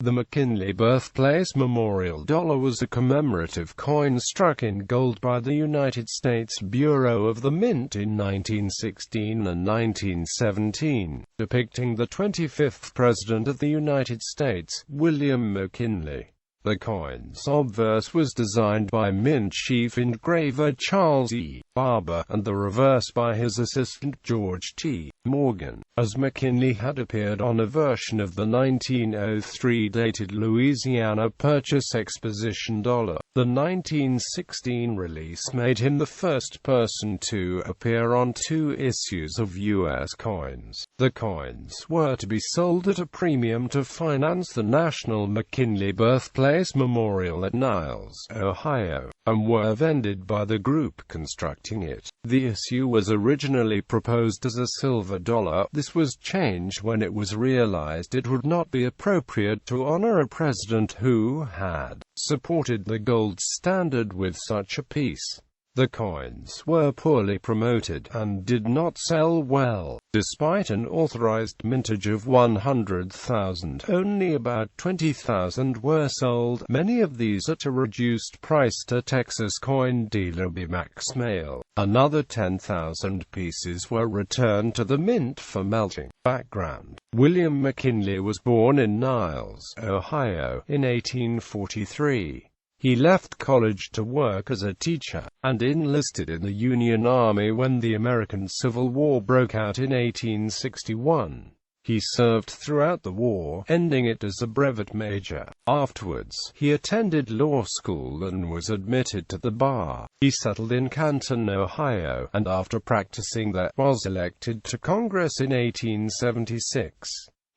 The McKinley Birthplace Memorial dollar was a commemorative coin struck in gold by the United States Bureau of the Mint in 1916 and 1917, depicting the 25th President of the United States, William McKinley. The coin's obverse was designed by Mint chief engraver Charles E.Barber, and the reverse by his assistant George T.Morgan, as McKinley had appeared on a version of the 1903 dated Louisiana Purchase Exposition dollar. The 1916 release made him the first person to appear on two issues of U.S. coins. The coins were to be sold at a premium to finance the National McKinley Birthplace Memorial at Niles, Ohio, and were vended by the group constructing it. The issue was originally proposed as a silver dollar. This was changed when it was realized it would not be appropriate to honor a president who had supported the gold standard with such a piece. The coins were poorly promoted, and did not sell well. Despite an authorized mintage of 100,000, only about 20,000 were sold, many of these at a reduced price to Texas coin dealer B. Max Mail. Another 10,000 pieces were returned to the mint for melting. Background: William McKinley was born in Niles, Ohio, in 1843. He left college to work as a teacher, and enlisted in the Union Army when the American Civil War broke out in 1861. He served throughout the war, ending it as a brevet major. Afterwards, he attended law school and was admitted to the bar. He settled in Canton, Ohio, and after practicing there, was elected to Congress in 1876.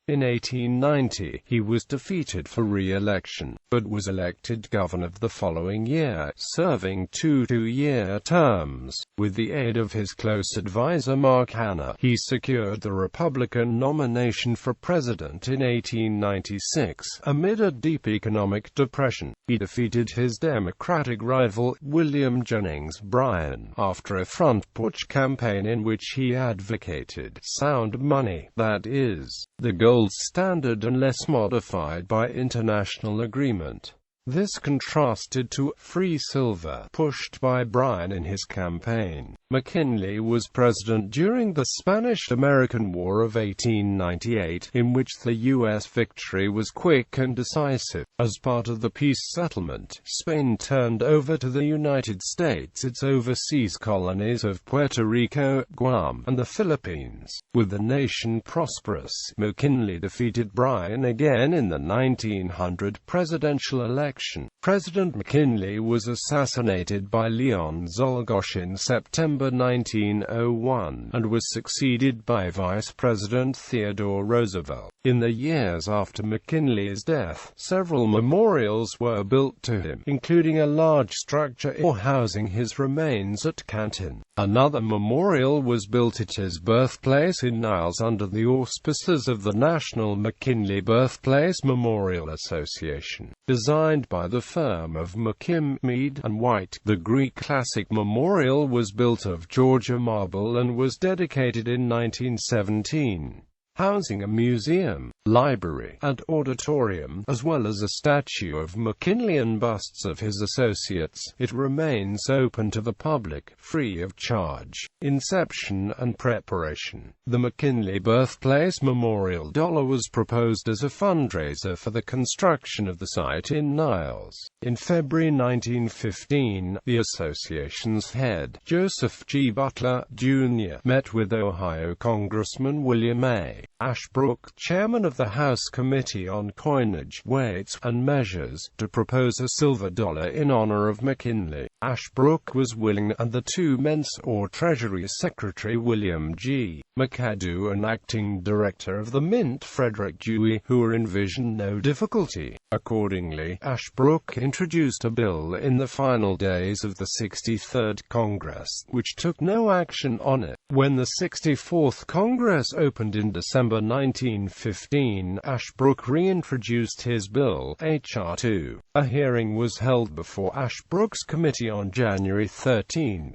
In 1890, he was defeated for re-election, but was elected governor the following year, serving two two-year terms. With the aid of his close advisor Mark Hanna, he secured the Republican nomination for president in 1896. Amid a deep economic depression, he defeated his Democratic rival, William Jennings Bryan, after a front-porch campaign in which he advocated sound money, that is, the gold standard unless modified by international agreement. This contrasted to free silver pushed by Bryan in his campaign. McKinley was president during the Spanish-American War of 1898, in which the U.S. victory was quick and decisive. As part of the peace settlement, Spain turned over to the United States its overseas colonies of Puerto Rico, Guam, and the Philippines. With the nation prosperous, McKinley defeated Bryan again in the 1900 presidential election. President McKinley was assassinated by Leon Czolgosz in September 1901, and was succeeded by Vice President Theodore Roosevelt. In the years after McKinley's death, several memorials were built to him, including a large structure housing his remains at Canton. Another memorial was built at his birthplace in Niles under the auspices of the National McKinley Birthplace Memorial Association, designed by the firm of McKim, and White. The Greek classic memorial was built of Georgia marble and was dedicated in 1917. Housing a museum, library, and auditorium, as well as a statue of McKinley and busts of his associates, it remains open to the public, free of charge. Inception and preparation. The McKinley Birthplace Memorial dollar was proposed as a fundraiser for the construction of the site in Niles. In February 1915, the association's head, Joseph G. Butler, Jr., met with Ohio Congressman William A. Ashbrook, chairman of the House Committee on Coinage, Weights, and Measures, to propose a silver dollar in honor of McKinley. Ashbrook was willing, and the two men or Treasury Secretary William G. McAdoo and acting director of the Mint Frederick Dewey, who envisioned no difficulty. Accordingly, Ashbrook introduced a bill in the final days of the 63rd Congress, which took no action on it. When the 64th Congress opened in December 1915, Ashbrook reintroduced his bill, H.R. 2. A hearing was held before Ashbrook's committee on January 13.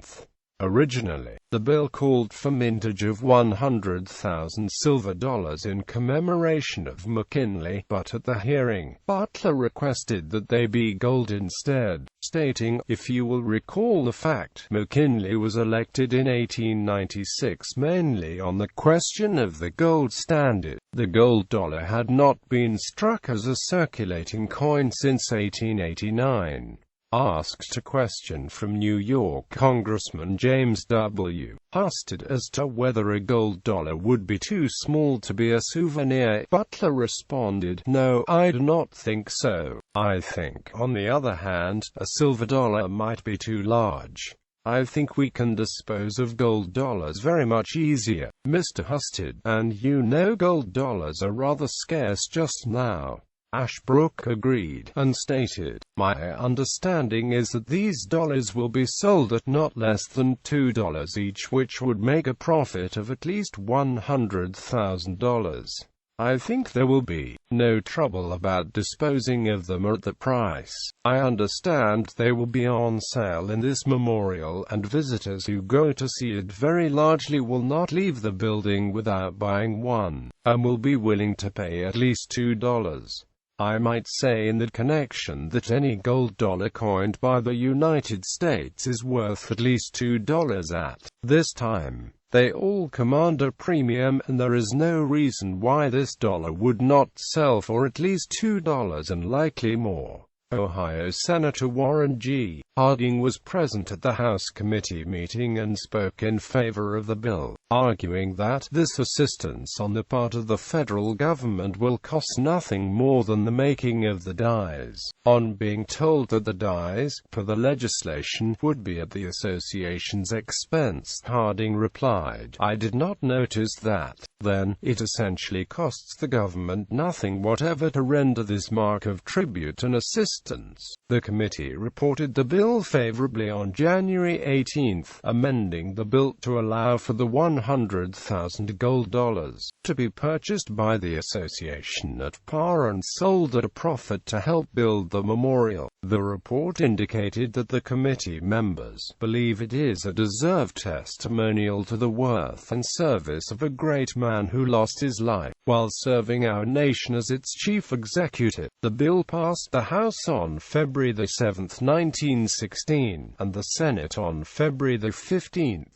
Originally, the bill called for mintage of 100,000 silver dollars in commemoration of McKinley, but at the hearing, Butler requested that they be gold instead, stating, "If you will recall the fact, McKinley was elected in 1896 mainly on the question of the gold standard. The gold dollar had not been struck as a circulating coin since 1889. Asked a question from New York Congressman James W. Husted as to whether a gold dollar would be too small to be a souvenir, Butler responded, "No, I do not think so. I think, on the other hand, a silver dollar might be too large. I think we can dispose of gold dollars very much easier, Mr. Husted, and you know gold dollars are rather scarce just now." Ashbrook agreed, and stated, "My understanding is that these dollars will be sold at not less than $2 each, which would make a profit of at least $100,000. I think there will be no trouble about disposing of them at the price. I understand they will be on sale in this memorial, and visitors who go to see it very largely will not leave the building without buying one, and will be willing to pay at least $2. I might say in that connection that any gold dollar coined by the United States is worth at least $2 at this time. They all command a premium, and there is no reason why this dollar would not sell for at least $2 and likely more." Ohio Senator Warren G. Harding was present at the House committee meeting and spoke in favor of the bill, arguing that this assistance on the part of the federal government will cost nothing more than the making of the dies. On being told that the dies, per the legislation, would be at the association's expense, Harding replied, "I did not notice that. Then, it essentially costs the government nothing whatever to render this mark of tribute and assistance." The committee reported the bill favorably on January 18, amending the bill to allow for the 100,000 gold dollars to be purchased by the association at par and sold at a profit to help build the memorial. The report indicated that the committee members believe it is a deserved testimonial to the worth and service of a great man who lost his life while serving our nation as its chief executive. The bill passed the House on February 7, 1916, and the Senate on February 15.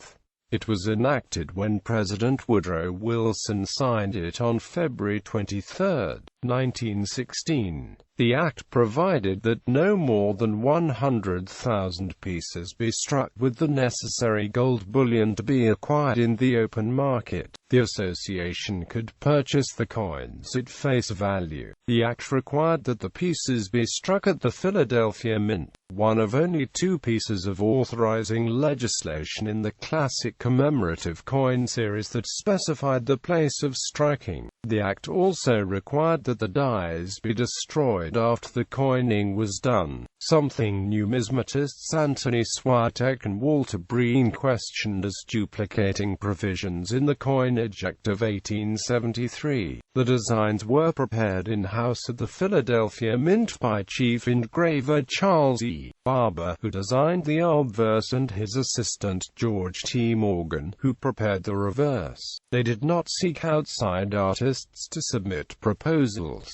It was enacted when President Woodrow Wilson signed it on February 23, 1916. The act provided that no more than 100,000 pieces be struck with the necessary gold bullion to be acquired in the open market. The association could purchase the coins at face value. The act required that the pieces be struck at the Philadelphia Mint, one of only two pieces of authorizing legislation in the classic commemorative coin series that specified the place of striking. The act also required that the dies be destroyed after the coining was done, something numismatists Anthony Swiatek and Walter Breen questioned as duplicating provisions in the Coinage Act of 1873. The designs were prepared in-house at the Philadelphia Mint by chief engraver Charles E.Barber, who designed the obverse, and his assistant George T.Morgan, who prepared the reverse. They did not seek outside artists to submit proposals.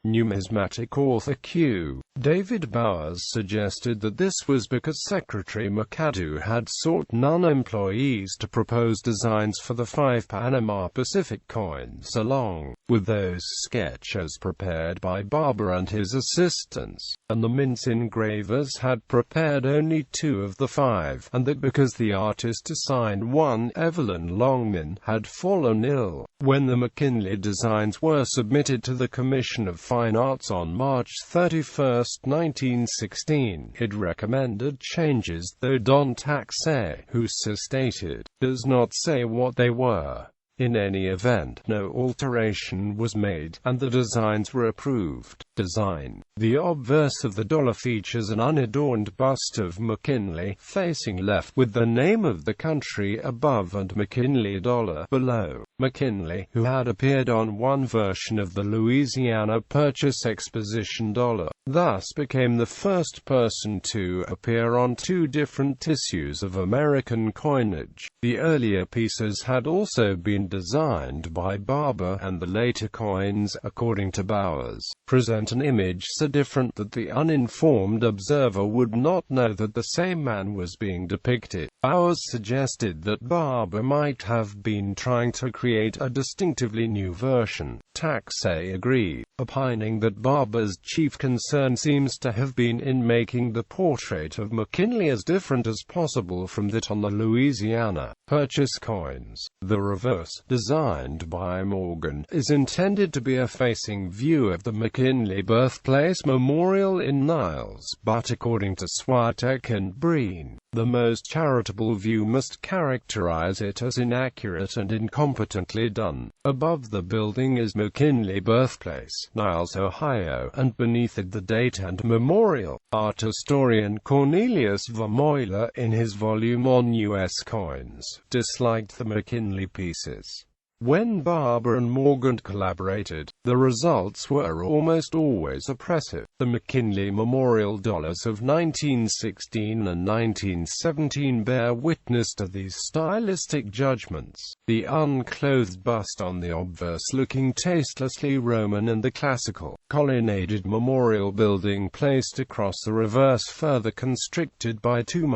Numismatic author Q. David Bowers suggested that this was because Secretary McAdoo had sought non-employees to propose designs for the 5 Panama Pacific coins along with those sketches prepared by Barber and his assistants, and the Mint's engravers had prepared only 2 of the 5, and that because the artist assigned one, Evelyn Longman, had fallen ill. When the McKinley designs were submitted to the Commission of Fine Arts on March 31, 1916, it recommended changes, though Don Taxay, who stated, does not say what they were. In any event, no alteration was made, and the designs were approved. Design. The obverse of the dollar features an unadorned bust of McKinley, facing left, with the name of the country above and McKinley dollar below. McKinley, who had appeared on one version of the Louisiana Purchase Exposition dollar, thus became the first person to appear on two different issues of American coinage. The earlier pieces had also been designed by Barber, and the later coins, according to Bowers, present an image so different that the uninformed observer would not know that the same man was being depicted. Bowers suggested that Barber might have been trying to create a distinctively new version. Taxay agreed, opining that Barber's chief concern seems to have been in making the portrait of McKinley as different as possible from that on the Louisiana Purchase coins. The reverse, designed by Morgan, is intended to be a facing view of the McKinley Birthplace Memorial in Niles, but according to Swiatek and Breen, the most charitable view must characterize it as inaccurate and incompetently done. Above the building is McKinley Birthplace, Niles, Ohio, and beneath it the date and memorial. Art historian Cornelius Vermeuler, in his volume on U.S. coins, disliked the McKinley pieces. When Barber and Morgan collaborated, the results were almost always oppressive. The McKinley Memorial dollars of 1916 and 1917 bear witness to these stylistic judgments. The unclothed bust on the obverse looking tastelessly Roman and the classical, colonnaded memorial building placed across the reverse further constricted by too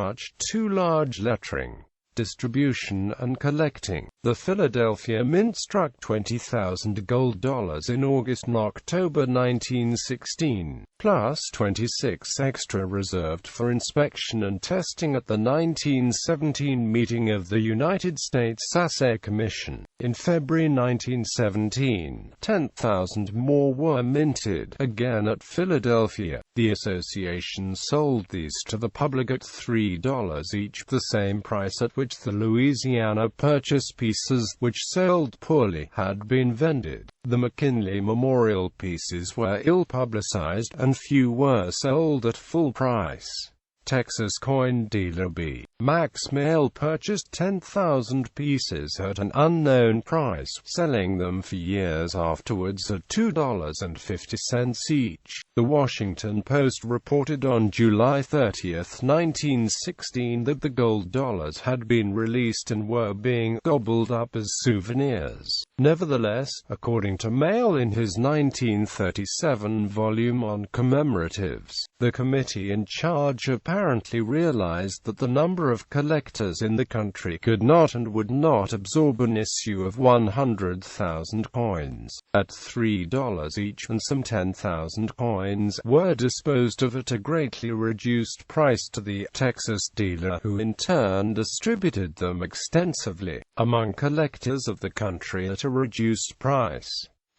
large lettering. Distribution and collecting. The Philadelphia Mint struck 20,000 gold dollars in August and October 1916, plus 26 extra reserved for inspection and testing at the 1917 meeting of the United States Assay Commission. In February 1917, 10,000 more were minted, again at Philadelphia. The association sold these to the public at $3 each, the same price at which the Louisiana Purchase pieces, which sold poorly, had been vended. The McKinley Memorial pieces were ill-publicized, and few were sold at full price. Texas coin dealer B. Max Mail purchased 10,000 pieces at an unknown price, selling them for years afterwards at $2.50 each. The Washington Post reported on July 30, 1916 that the gold dollars had been released and were being gobbled up as souvenirs. Nevertheless, according to Mail in his 1937 volume on commemoratives, the committee in charge apparently realized that the number of collectors in the country could not and would not absorb an issue of 100,000 coins at $3 each, and some 10,000 coins were disposed of at a greatly reduced price to the Texas dealer, who in turn distributed them extensively among collectors of the country at a reduced price.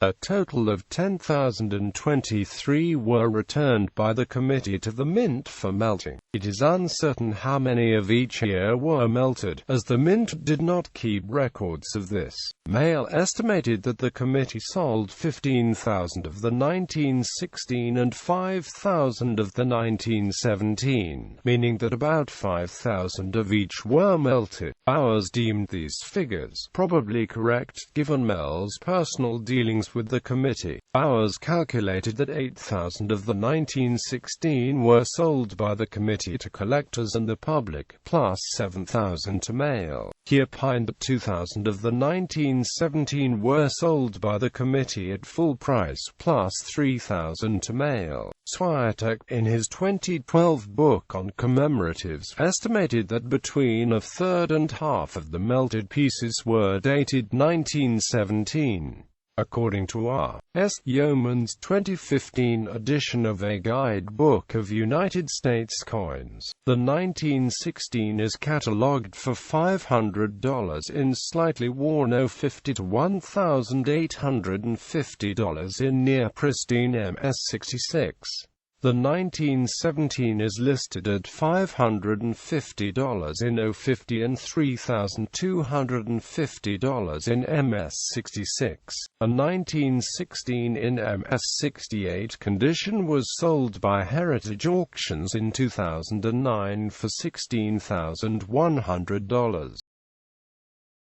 A total of 10,023 were returned by the committee to the mint for melting. It is uncertain how many of each year were melted, as the mint did not keep records of this. Mail estimated that the committee sold 15,000 of the 1916 and 5,000 of the 1917, meaning that about 5,000 of each were melted. Bowers deemed these figures probably correct, given Mell's personal dealings with the committee. Bowers calculated that 8,000 of the 1916 were sold by the committee to collectors and the public, plus 7,000 to Mail. He opined that 2,000 of the 1917 were sold by the committee at full price, plus 3,000 to Mail. Swiatek, in his 2012 book on commemoratives, estimated that between a third and half of the melted pieces were dated 1917. According to R. S. Yeoman's 2015 edition of A Guidebook of United States Coins, the 1916 is catalogued for $500 in slightly worn $0.50 to $1,850 in near-pristine MS-66. The 1917 is listed at $550 in $0.50 and $3,250 in MS-66. A 1916 in MS-68 condition was sold by Heritage Auctions in 2009 for $16,100.